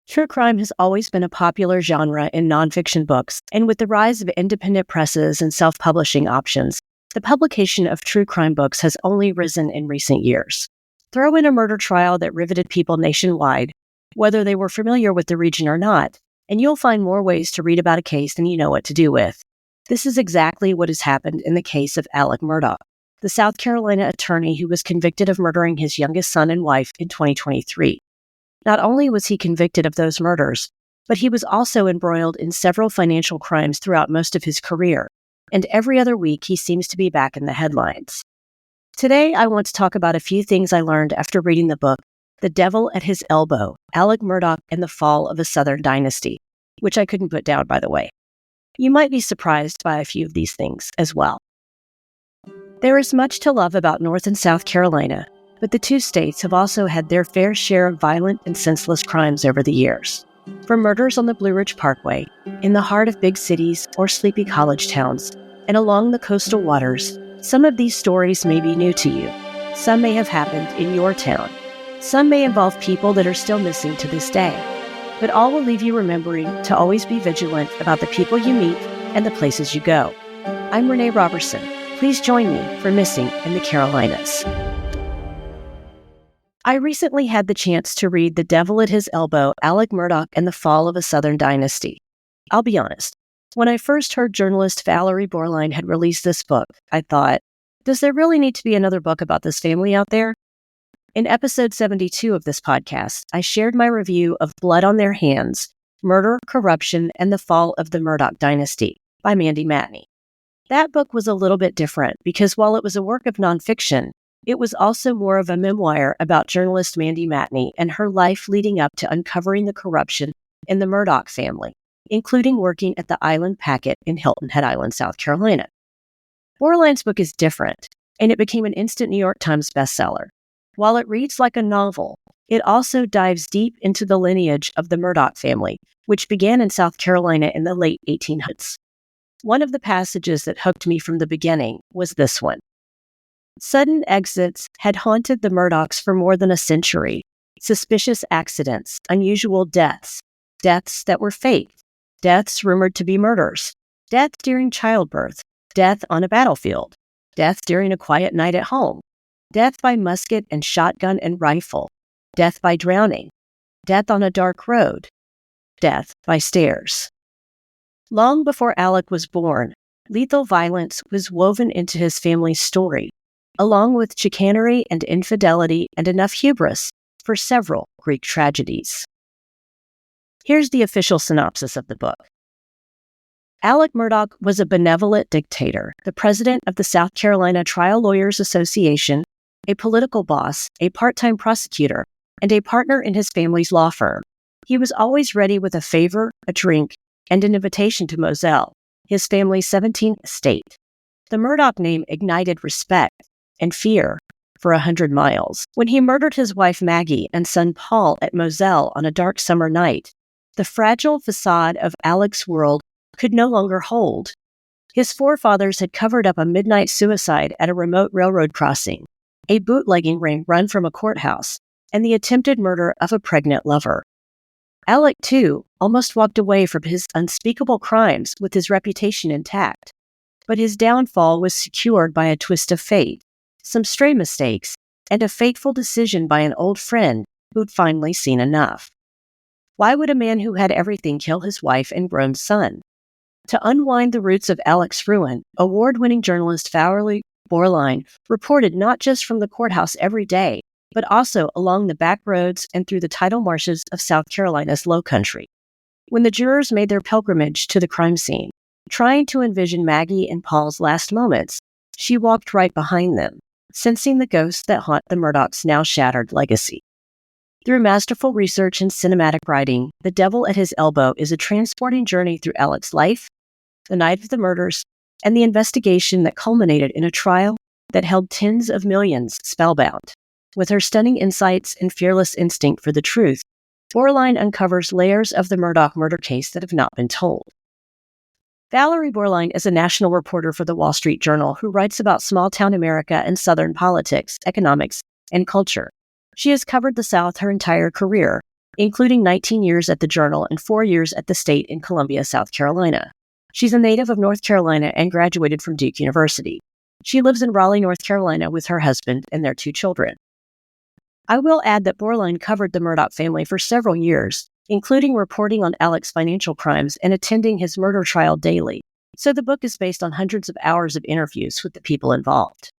True crime has always been a popular genre in nonfiction books, and with the rise of independent presses and self-publishing options, the publication of true crime books has only risen in recent years. Throw in a murder trial that riveted people nationwide, whether they were familiar with the region or not, and you'll find more ways to read about a case than you know what to do with. This is exactly what has happened in the case of Alec Murdaugh, the South Carolina attorney who was convicted of murdering his youngest son and wife in 2023. Not only was he convicted of those murders, but he was also embroiled in several financial crimes throughout most of his career, and every other week he seems to be back in the headlines. Today, I want to talk about a few things I learned after reading the book, The Devil at His Elbow, Alec Murdaugh and the Fall of a Southern Dynasty, which I couldn't put down, by the way. You might be surprised by a few of these things as well. There is much to love about North and South Carolina, but the two states have also had their fair share of violent and senseless crimes over the years. From murders on the Blue Ridge Parkway, in the heart of big cities or sleepy college towns, and along the coastal waters, some of these stories may be new to you. Some may have happened in your town. Some may involve people that are still missing to this day. But all will leave you remembering to always be vigilant about the people you meet and the places you go. I'm Renee Roberson. Please join me for Missing in the Carolinas. I recently had the chance to read The Devil at His Elbow, Alec Murdaugh and the Fall of a Southern Dynasty. I'll be honest, when I first heard journalist Valerie Bauerlein had released this book, I thought, does there really need to be another book about this family out there? In episode 72 of this podcast, I shared my review of Blood on Their Hands, Murder, Corruption, and the Fall of the Murdaugh Dynasty by Mandy Matney. That book was a little bit different because while it was a work of nonfiction, it was also more of a memoir about journalist Mandy Matney and her life leading up to uncovering the corruption in the Murdaugh family, including working at the Island Packet in Hilton Head Island, South Carolina. Bauerlein's book is different, and it became an instant New York Times bestseller. While it reads like a novel, it also dives deep into the lineage of the Murdaugh family, which began in South Carolina in the late 1800s. One of the passages that hooked me from the beginning was this one. Sudden exits had haunted the Murdaughs for more than a century. Suspicious accidents, unusual deaths, deaths that were faked, deaths rumored to be murders, death during childbirth, death on a battlefield, death during a quiet night at home, death by musket and shotgun and rifle, death by drowning, death on a dark road, death by stairs. Long before Alec was born, lethal violence was woven into his family's story, along with chicanery and infidelity and enough hubris for several Greek tragedies. Here's the official synopsis of the book. Alec Murdaugh was a benevolent dictator, the president of the South Carolina Trial Lawyers Association, a political boss, a part-time prosecutor, and a partner in his family's law firm. He was always ready with a favor, a drink, and an invitation to Moselle, his family's 17th estate. The Murdaugh name ignited respect and fear for 100 miles. When he murdered his wife Maggie and son Paul at Moselle on a dark summer night, the fragile facade of Alec's world could no longer hold. His forefathers had covered up a midnight suicide at a remote railroad crossing, a bootlegging ring run from a courthouse, and the attempted murder of a pregnant lover. Alec, too, almost walked away from his unspeakable crimes with his reputation intact, but his downfall was secured by a twist of fate, some stray mistakes, and a fateful decision by an old friend who'd finally seen enough. Why would a man who had everything kill his wife and grown son? To unwind the roots of Alec's ruin, award-winning journalist Valerie Bauerlein reported not just from the courthouse every day, but also along the back roads and through the tidal marshes of South Carolina's Low Country. When the jurors made their pilgrimage to the crime scene, trying to envision Maggie and Paul's last moments, she walked right behind them, sensing the ghosts that haunt the Murdaughs' now shattered legacy. Through masterful research and cinematic writing, The Devil at His Elbow is a transporting journey through Alec's life, the night of the murders, and the investigation that culminated in a trial that held tens of millions spellbound. With her stunning insights and fearless instinct for the truth, Bauerlein uncovers layers of the Murdaugh murder case that have not been told. Valerie Bauerlein is a national reporter for the Wall Street Journal who writes about small-town America and Southern politics, economics, and culture. She has covered the South her entire career, including 19 years at the Journal and 4 years at the State in Columbia, South Carolina. She's a native of North Carolina and graduated from Duke University. She lives in Raleigh, North Carolina with her husband and their 2 children. I will add that Bauerlein covered the Murdaugh family for several years, including reporting on Alec's financial crimes and attending his murder trial daily, so the book is based on hundreds of hours of interviews with the people involved.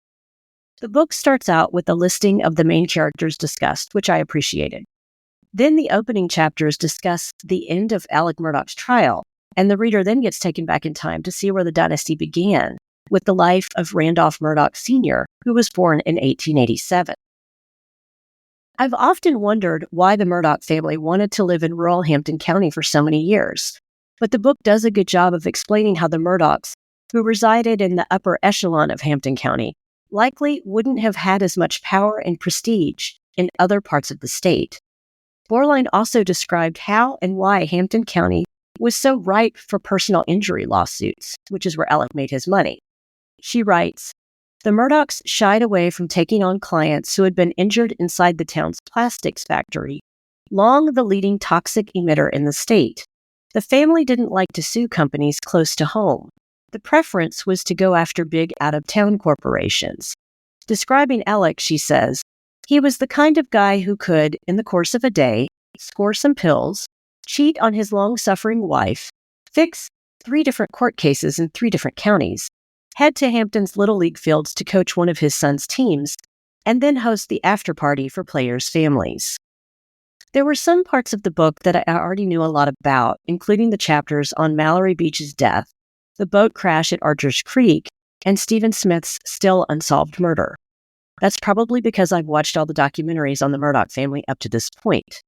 The book starts out with a listing of the main characters discussed, which I appreciated. Then the opening chapters discuss the end of Alec Murdaugh's trial, and the reader then gets taken back in time to see where the dynasty began, with the life of Randolph Murdaugh Sr., who was born in 1887. I've often wondered why the Murdaugh family wanted to live in rural Hampton County for so many years, but the book does a good job of explaining how the Murdaughs, who resided in the upper echelon of Hampton County, likely wouldn't have had as much power and prestige in other parts of the state. Bauerlein also described how and why Hampton County was so ripe for personal injury lawsuits, which is where Alec made his money. She writes, "The Murdaughs shied away from taking on clients who had been injured inside the town's plastics factory, long the leading toxic emitter in the state. The family didn't like to sue companies close to home. The preference was to go after big out-of-town corporations." Describing Alec, she says, "He was the kind of guy who could, in the course of a day, score some pills, cheat on his long-suffering wife, fix 3 different court cases in 3 different counties, head to Hampton's Little League fields to coach one of his son's teams, and then host the after-party for players' families." There were some parts of the book that I already knew a lot about, including the chapters on Mallory Beach's death, the boat crash at Archer's Creek, and Stephen Smith's still unsolved murder. That's probably because I've watched all the documentaries on the Murdaugh family up to this point.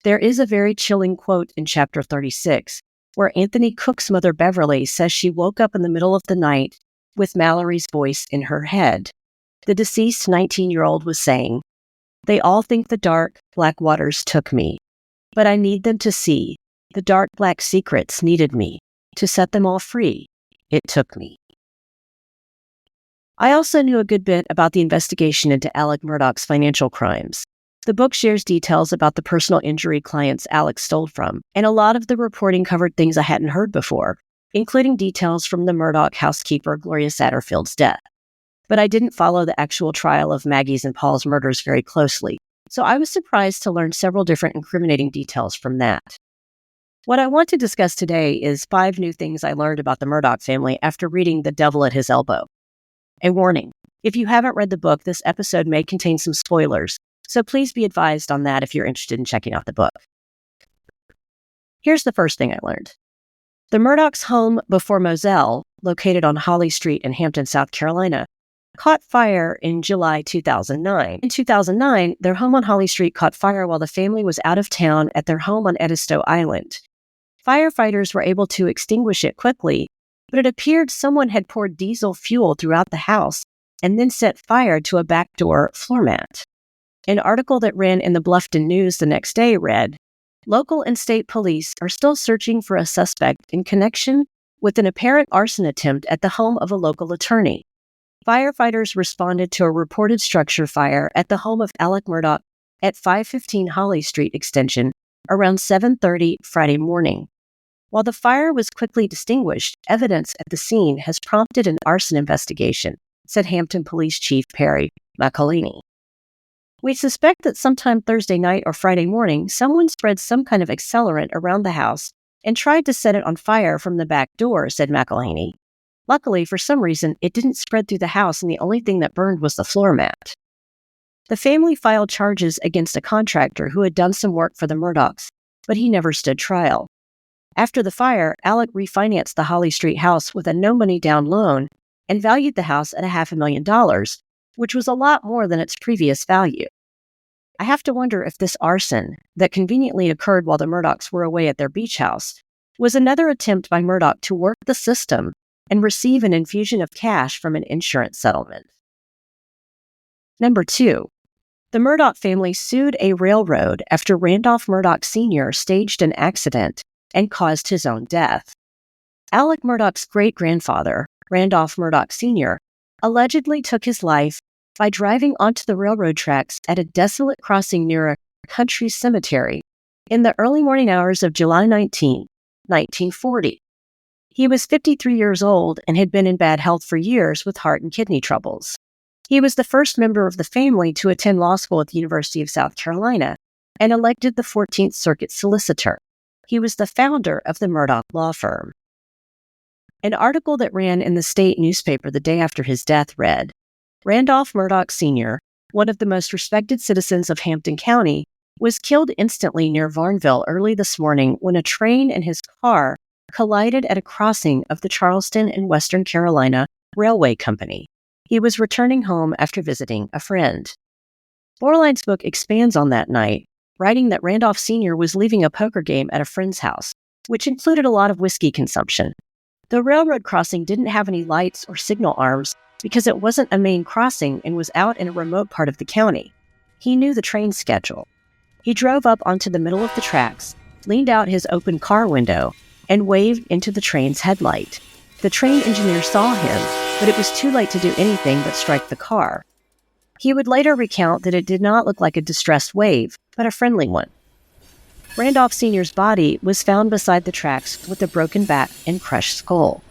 There is a very chilling quote in chapter 36, where Anthony Cook's mother Beverly says she woke up in the middle of the night with Mallory's voice in her head. The deceased 19-year-old was saying, "They all think the dark, black waters took me, but I need them to see. The dark, black secrets needed me. To set them all free, it took me." I also knew a good bit about the investigation into Alec Murdaugh's financial crimes. The book shares details about the personal injury clients Alec stole from, and a lot of the reporting covered things I hadn't heard before, including details from the Murdaugh housekeeper Gloria Satterfield's death. But I didn't follow the actual trial of Maggie's and Paul's murders very closely, so I was surprised to learn several different incriminating details from that. What I want to discuss today is 5 new things I learned about the Murdaugh family after reading The Devil at His Elbow. A warning, if you haven't read the book, this episode may contain some spoilers, so please be advised on that if you're interested in checking out the book. Here's the first thing I learned. The Murdaughs' home before Moselle, located on Holly Street in Hampton, South Carolina, caught fire in July 2009. In 2009, their home on Holly Street caught fire while the family was out of town at their home on Edisto Island. Firefighters were able to extinguish it quickly, but it appeared someone had poured diesel fuel throughout the house and then set fire to a backdoor floor mat. An article that ran in the Bluffton News the next day read, "Local and state police are still searching for a suspect in connection with an apparent arson attempt at the home of a local attorney. Firefighters responded to a reported structure fire at the home of Alec Murdaugh at 515 Holly Street Extension around 7:30 Friday morning. While the fire was quickly extinguished, evidence at the scene has prompted an arson investigation," said Hampton Police Chief Perry McElhaney. "We suspect that sometime Thursday night or Friday morning, someone spread some kind of accelerant around the house and tried to set it on fire from the back door," said McElhaney. "Luckily, for some reason, it didn't spread through the house and the only thing that burned was the floor mat." The family filed charges against a contractor who had done some work for the Murdaughs, but he never stood trial. After the fire, Alec refinanced the Holly Street house with a no-money down loan and valued the house at $500,000, which was a lot more than its previous value. I have to wonder if this arson, that conveniently occurred while the Murdaughs were away at their beach house, was another attempt by Murdaugh to work the system and receive an infusion of cash from an insurance settlement. Number 2. The Murdaugh family sued a railroad after Randolph Murdaugh Sr. staged an accident and caused his own death. Alec Murdaugh's great-grandfather, Randolph Murdaugh Sr., allegedly took his life by driving onto the railroad tracks at a desolate crossing near a country cemetery in the early morning hours of July 19, 1940. He was 53 years old and had been in bad health for years with heart and kidney troubles. He was the first member of the family to attend law school at the University of South Carolina and elected the 14th Circuit Solicitor. He was the founder of the Murdaugh law firm. An article that ran in the state newspaper the day after his death read, Randolph Murdaugh Sr., one of the most respected citizens of Hampton County, was killed instantly near Varnville early this morning when a train and his car collided at a crossing of the Charleston and Western Carolina Railway Company. He was returning home after visiting a friend. Bauerlein's book expands on that night, writing that Randolph Sr. was leaving a poker game at a friend's house, which included a lot of whiskey consumption. The railroad crossing didn't have any lights or signal arms because it wasn't a main crossing and was out in a remote part of the county. He knew the train schedule. He drove up onto the middle of the tracks, leaned out his open car window, and waved into the train's headlight. The train engineer saw him, but it was too late to do anything but strike the car. He would later recount that it did not look like a distressed wave, but a friendly one. Randolph Sr.'s body was found beside the tracks with a broken back and crushed skull.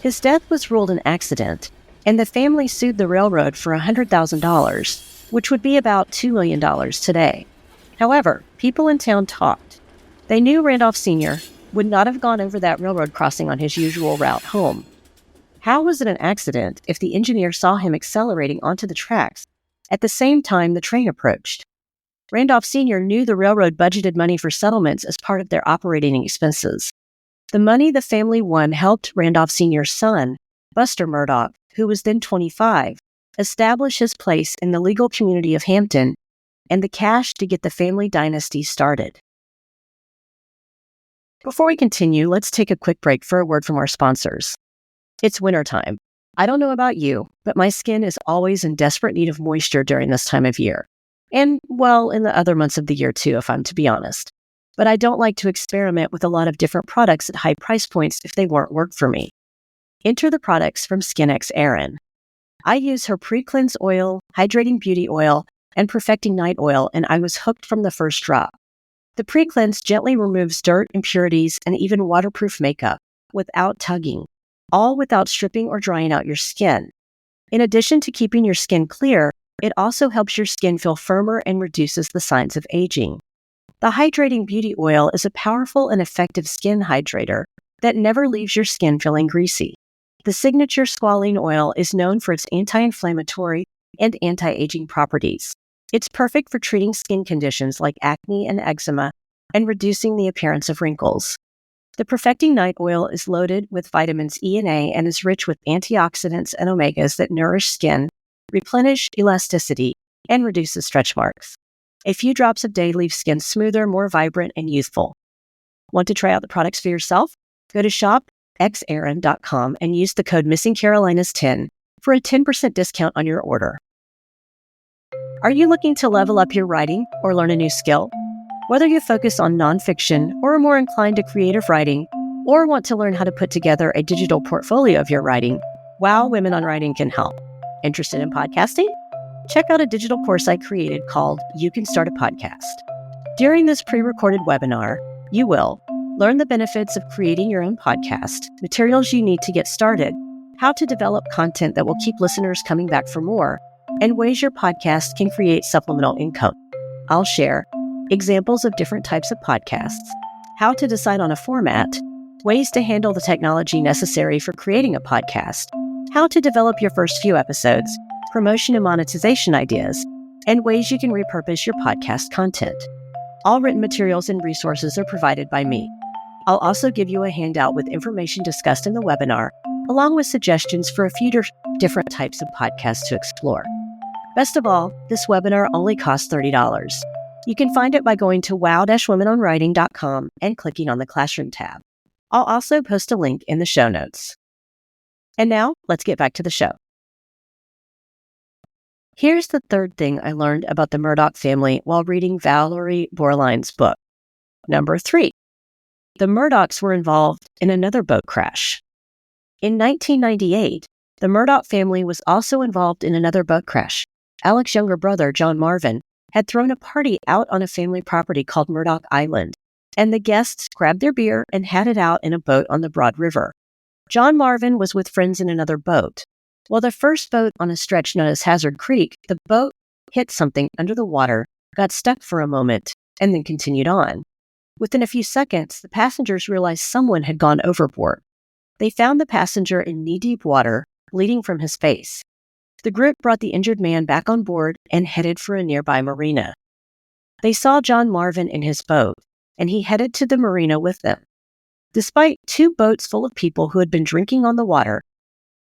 His death was ruled an accident, and the family sued the railroad for $100,000, which would be about $2 million today. However, people in town talked. They knew Randolph Sr. would not have gone over that railroad crossing on his usual route home. How was it an accident if the engineer saw him accelerating onto the tracks at the same time the train approached? Randolph Sr. knew the railroad budgeted money for settlements as part of their operating expenses. The money the family won helped Randolph Sr.'s son, Buster Murdaugh, who was then 25, establish his place in the legal community of Hampton and the cash to get the family dynasty started. Before we continue, let's take a quick break for a word from our sponsors. It's wintertime. I don't know about you, but my skin is always in desperate need of moisture during this time of year. And, well, in the other months of the year too, if I'm to be honest. But I don't like to experiment with a lot of different products at high price points if they won't work for me. Enter the products from SHOPxErin. I use her pre-cleanse oil, hydrating beauty oil, and perfecting night oil, and I was hooked from the first drop. The pre-cleanse gently removes dirt, impurities, and even waterproof makeup without tugging, all without stripping or drying out your skin. In addition to keeping your skin clear, it also helps your skin feel firmer and reduces the signs of aging. The hydrating beauty oil is a powerful and effective skin hydrator that never leaves your skin feeling greasy. The signature squalene oil is known for its anti-inflammatory and anti-aging properties. It's perfect for treating skin conditions like acne and eczema and reducing the appearance of wrinkles. The Perfecting Night Oil is loaded with vitamins E and A and is rich with antioxidants and omegas that nourish skin, replenish elasticity, and reduces stretch marks. A few drops a day leave skin smoother, more vibrant, and youthful. Want to try out the products for yourself? Go to SHOPxErin.com and use the code MissingCarolinas10 for a 10% discount on your order. Are you looking to level up your writing or learn a new skill? Whether you focus on nonfiction or are more inclined to creative writing, or want to learn how to put together a digital portfolio of your writing, Wow Women on Writing can help. Interested in podcasting? Check out a digital course I created called You Can Start a Podcast. During this pre-recorded webinar, you will learn the benefits of creating your own podcast, materials you need to get started, how to develop content that will keep listeners coming back for more, and ways your podcast can create supplemental income. I'll share examples of different types of podcasts, how to decide on a format, ways to handle the technology necessary for creating a podcast, how to develop your first few episodes, promotion and monetization ideas, and ways you can repurpose your podcast content. All written materials and resources are provided by me. I'll also give you a handout with information discussed in the webinar, along with suggestions for a few different types of podcasts to explore. Best of all, this webinar only costs $30. You can find it by going to wow-womenonwriting.com and clicking on the Classroom tab. I'll also post a link in the show notes. And now, let's get back to the show. Here's the third thing I learned about the Murdaugh family while reading Valerie Bauerlein's book. Number 3. The Murdaughs were involved in another boat crash. In 1998, the Murdaugh family was also involved in another boat crash. Alec's younger brother, John Marvin, had thrown a party out on a family property called Murdaugh Island, and the guests grabbed their beer and had it out in a boat on the Broad River. John Marvin was with friends in another boat. While the first boat on a stretch known as Hazard Creek, the boat hit something under the water, got stuck for a moment, and then continued on. Within a few seconds, the passengers realized someone had gone overboard. They found the passenger in knee-deep water, bleeding from his face. The group brought the injured man back on board and headed for a nearby marina. They saw John Marvin in his boat, and he headed to the marina with them. Despite 2 boats full of people who had been drinking on the water,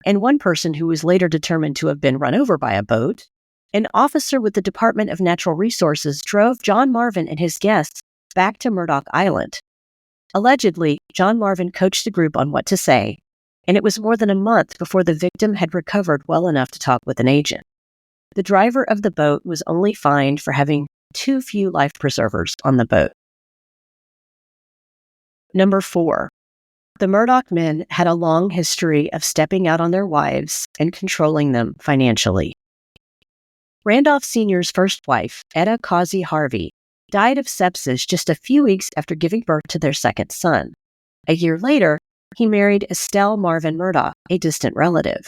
and one person who was later determined to have been run over by a boat, an officer with the Department of Natural Resources drove John Marvin and his guests back to Murdaugh Island. Allegedly, John Marvin coached the group on what to say, and it was more than a month before the victim had recovered well enough to talk with an agent. The driver of the boat was only fined for having too few life preservers on the boat. Number 4. The Murdaugh men had a long history of stepping out on their wives and controlling them financially. Randolph Sr.'s first wife, Etta Causey Harvey, died of sepsis just a few weeks after giving birth to their second son. A year later, he married Estelle Marvin Murdaugh, a distant relative.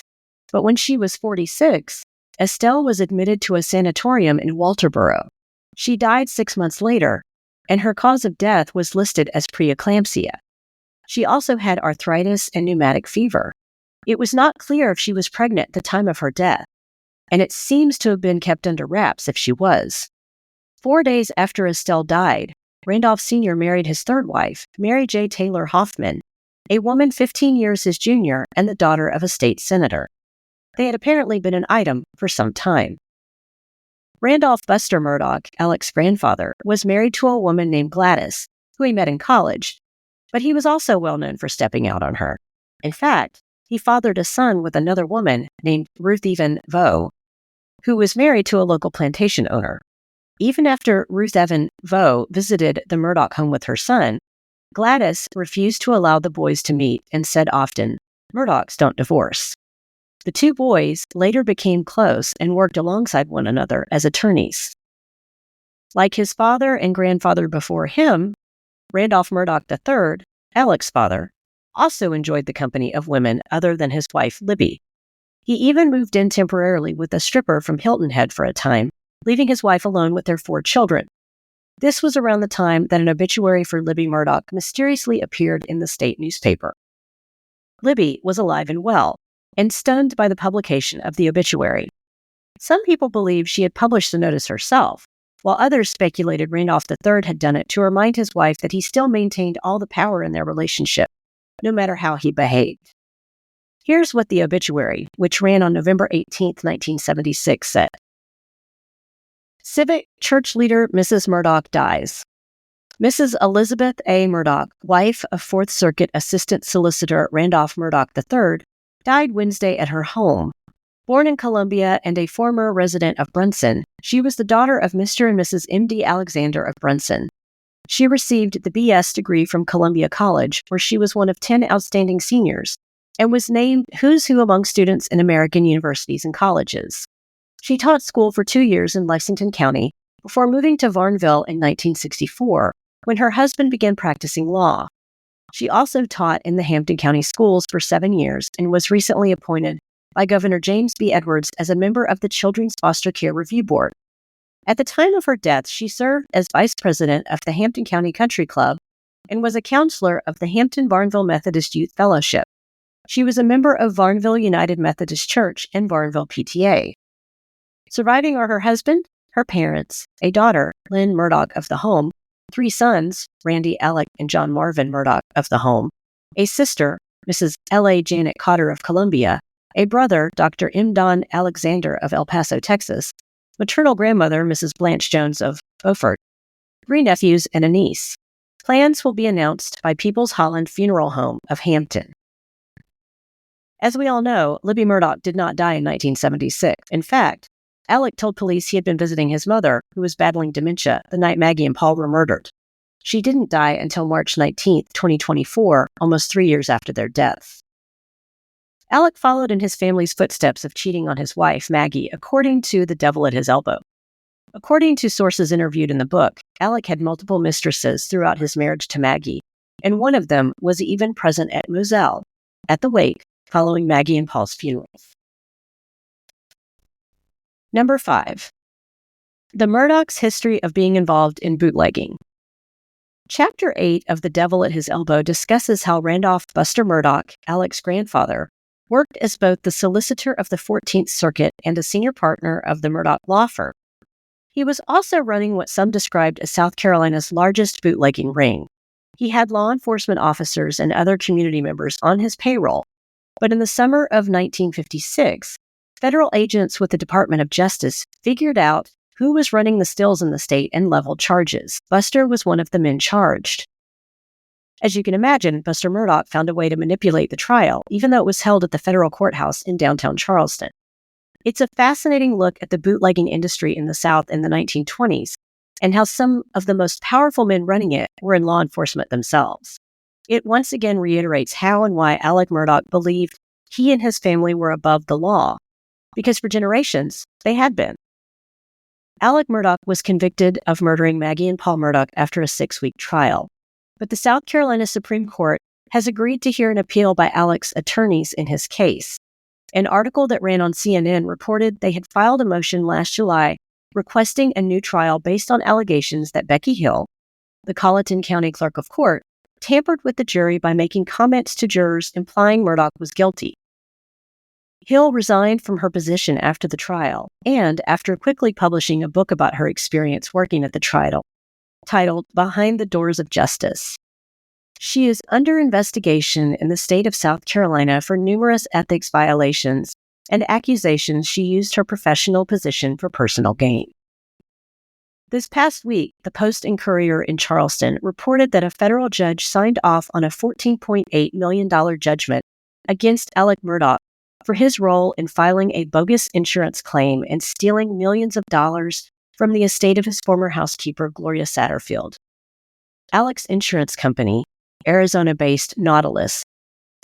But when she was 46, Estelle was admitted to a sanatorium in Walterboro. She died 6 months later, and her cause of death was listed as preeclampsia. She also had arthritis and pneumatic fever. It was not clear if she was pregnant at the time of her death, and it seems to have been kept under wraps if she was. 4 days after Estelle died, Randolph Sr. married his third wife, Mary J. Taylor Hoffman, a woman 15 years his junior and the daughter of a state senator. They had apparently been an item for some time. Randolph Buster Murdaugh, Alec's grandfather, was married to a woman named Gladys, who he met in college, but he was also well known for stepping out on her. In fact, he fathered a son with another woman named Ruth Evan Vaux, who was married to a local plantation owner. Even after Ruth Evan Vaux visited the Murdaugh home with her son, Gladys refused to allow the boys to meet and said often, "Murdaughs don't divorce." The 2 boys later became close and worked alongside one another as attorneys. Like his father and grandfather before him, Randolph Murdaugh III, Alec's father, also enjoyed the company of women other than his wife Libby. He even moved in temporarily with a stripper from Hilton Head for a time, leaving his wife alone with their 4 children. This was around the time that an obituary for Libby Murdaugh mysteriously appeared in the state newspaper. Libby was alive and well, and stunned by the publication of the obituary. Some people believe she had published the notice herself, while others speculated Randolph III had done it to remind his wife that he still maintained all the power in their relationship, no matter how he behaved. Here's what the obituary, which ran on November 18, 1976, said. Civic church leader Mrs. Murdaugh dies. Mrs. Elizabeth A. Murdaugh, wife of Fourth Circuit Assistant Solicitor Randolph Murdaugh III, died Wednesday at her home. Born in Columbia and a former resident of Brunson, she was the daughter of Mr. and Mrs. M.D. Alexander of Brunson. She received the B.S. degree from Columbia College, where she was one of 10 outstanding seniors, and was named Who's Who among students in American universities and colleges. She taught school for 2 years in Lexington County before moving to Varnville in 1964, when her husband began practicing law. She also taught in the Hampton County schools for 7 years and was recently appointed by Governor James B. Edwards as a member of the Children's Foster Care Review Board. At the time of her death, she served as vice president of the Hampton County Country Club and was a counselor of the Hampton-Barnville Methodist Youth Fellowship. She was a member of Varnville United Methodist Church and Varnville PTA. Surviving are her husband, her parents, a daughter, Lynn Murdaugh of the home, 3 sons, Randy, Alec, and John Marvin Murdaugh of the home, a sister, Mrs. L.A. Janet Cotter of Columbia, a brother, Dr. M. Don Alexander of El Paso, Texas, maternal grandmother, Mrs. Blanche Jones of Beaufort, 3 nephews, and a niece. Plans will be announced by Peoples Holland Funeral Home of Hampton. As we all know, Libby Murdaugh did not die in 1976. In fact, Alec told police he had been visiting his mother, who was battling dementia, the night Maggie and Paul were murdered. She didn't die until March 19, 2024, almost 3 years after their deaths. Alec followed in his family's footsteps of cheating on his wife, Maggie, according to The Devil at His Elbow. According to sources interviewed in the book, Alec had multiple mistresses throughout his marriage to Maggie, and one of them was even present at Moselle, at the wake following Maggie and Paul's funerals. Number 5. The Murdaugh's history of being involved in bootlegging. Chapter 8 of The Devil at His Elbow discusses how Randolph Buster Murdaugh, Alec's grandfather, worked as both the solicitor of the 14th Circuit and a senior partner of the Murdaugh law firm. He was also running what some described as South Carolina's largest bootlegging ring. He had law enforcement officers and other community members on his payroll, but in the summer of 1956, federal agents with the Department of Justice figured out who was running the stills in the state and leveled charges. Buster was one of the men charged. As you can imagine, Buster Murdaugh found a way to manipulate the trial, even though it was held at the federal courthouse in downtown Charleston. It's a fascinating look at the bootlegging industry in the South in the 1920s and how some of the most powerful men running it were in law enforcement themselves. It once again reiterates how and why Alec Murdaugh believed he and his family were above the law, because for generations, they had been. Alec Murdaugh was convicted of murdering Maggie and Paul Murdaugh after a 6-week trial, but the South Carolina Supreme Court has agreed to hear an appeal by Alec's attorneys in his case. An article that ran on CNN reported they had filed a motion last July requesting a new trial based on allegations that Becky Hill, the Colleton County Clerk of Court, tampered with the jury by making comments to jurors implying Murdaugh was guilty. Hill resigned from her position after the trial, and after quickly publishing a book about her experience working at the trial, titled Behind the Doors of Justice. She is under investigation in the state of South Carolina for numerous ethics violations and accusations she used her professional position for personal gain. This past week, the Post and Courier in Charleston reported that a federal judge signed off on a $14.8 million judgment against Alec Murdaugh for his role in filing a bogus insurance claim and stealing millions of dollars from the estate of his former housekeeper, Gloria Satterfield. Alec's insurance company, Arizona-based Nautilus,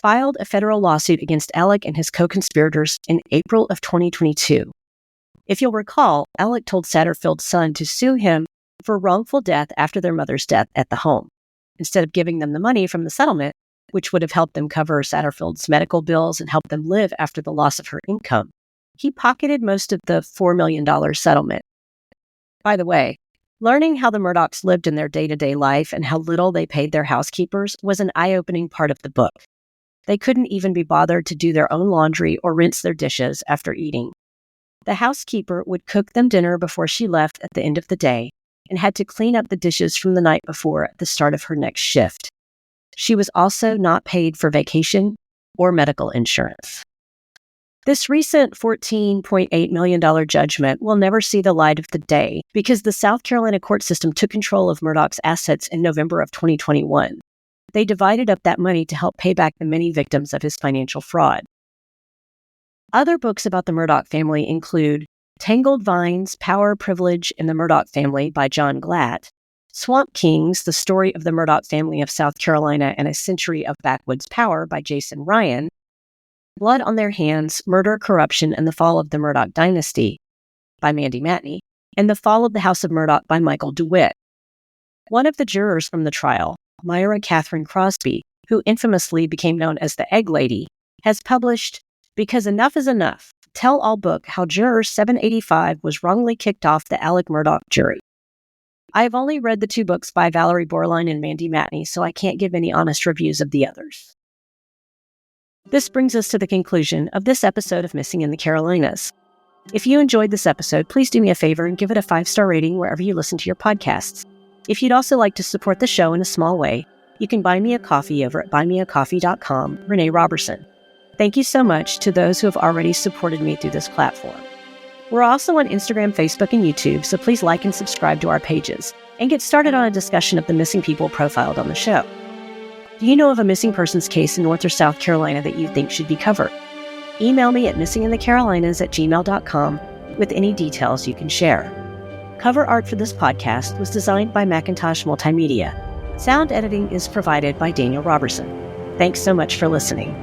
filed a federal lawsuit against Alec and his co-conspirators in April of 2022. If you'll recall, Alec told Satterfield's son to sue him for wrongful death after their mother's death at the home. Instead of giving them the money from the settlement, which would have helped them cover Satterfield's medical bills and help them live after the loss of her income, he pocketed most of the $4 million settlement. By the way, learning how the Murdaughs lived in their day-to-day life and how little they paid their housekeepers was an eye-opening part of the book. They couldn't even be bothered to do their own laundry or rinse their dishes after eating. The housekeeper would cook them dinner before she left at the end of the day and had to clean up the dishes from the night before at the start of her next shift. She was also not paid for vacation or medical insurance. This recent $14.8 million judgment will never see the light of the day because the South Carolina court system took control of Murdaugh's assets in November of 2021. They divided up that money to help pay back the many victims of his financial fraud. Other books about the Murdaugh family include Tangled Vines, Power, Privilege, and the Murdaugh Family by John Glatt, Swamp Kings, The Story of the Murdaugh Family of South Carolina and a Century of Backwoods Power by Jason Ryan, Blood on Their Hands, Murder, Corruption, and the Fall of the Murdaugh Dynasty by Mandy Matney, and The Fall of the House of Murdaugh by Michael DeWitt. One of the jurors from the trial, Myra Catherine Crosby, who infamously became known as the Egg Lady, has published Because Enough is Enough, tell-all book how juror 785 was wrongly kicked off the Alec Murdaugh jury. I've only read the 2 books by Valerie Bauerlein and Mandy Matney, so I can't give any honest reviews of the others. This brings us to the conclusion of this episode of Missing in the Carolinas. If you enjoyed this episode, please do me a favor and give it a 5-star rating wherever you listen to your podcasts. If you'd also like to support the show in a small way, you can buy me a coffee over at buymeacoffee.com, Renee Roberson. Thank you so much to those who have already supported me through this platform. We're also on Instagram, Facebook, and YouTube, so please like and subscribe to our pages and get started on a discussion of the missing people profiled on the show. Do you know of a missing persons case in North or South Carolina that you think should be covered? Email me at missinginthecarolinas@gmail.com with any details you can share. Cover art for this podcast was designed by Mackintosh Multimedia. Sound editing is provided by Daniel Roberson. Thanks so much for listening.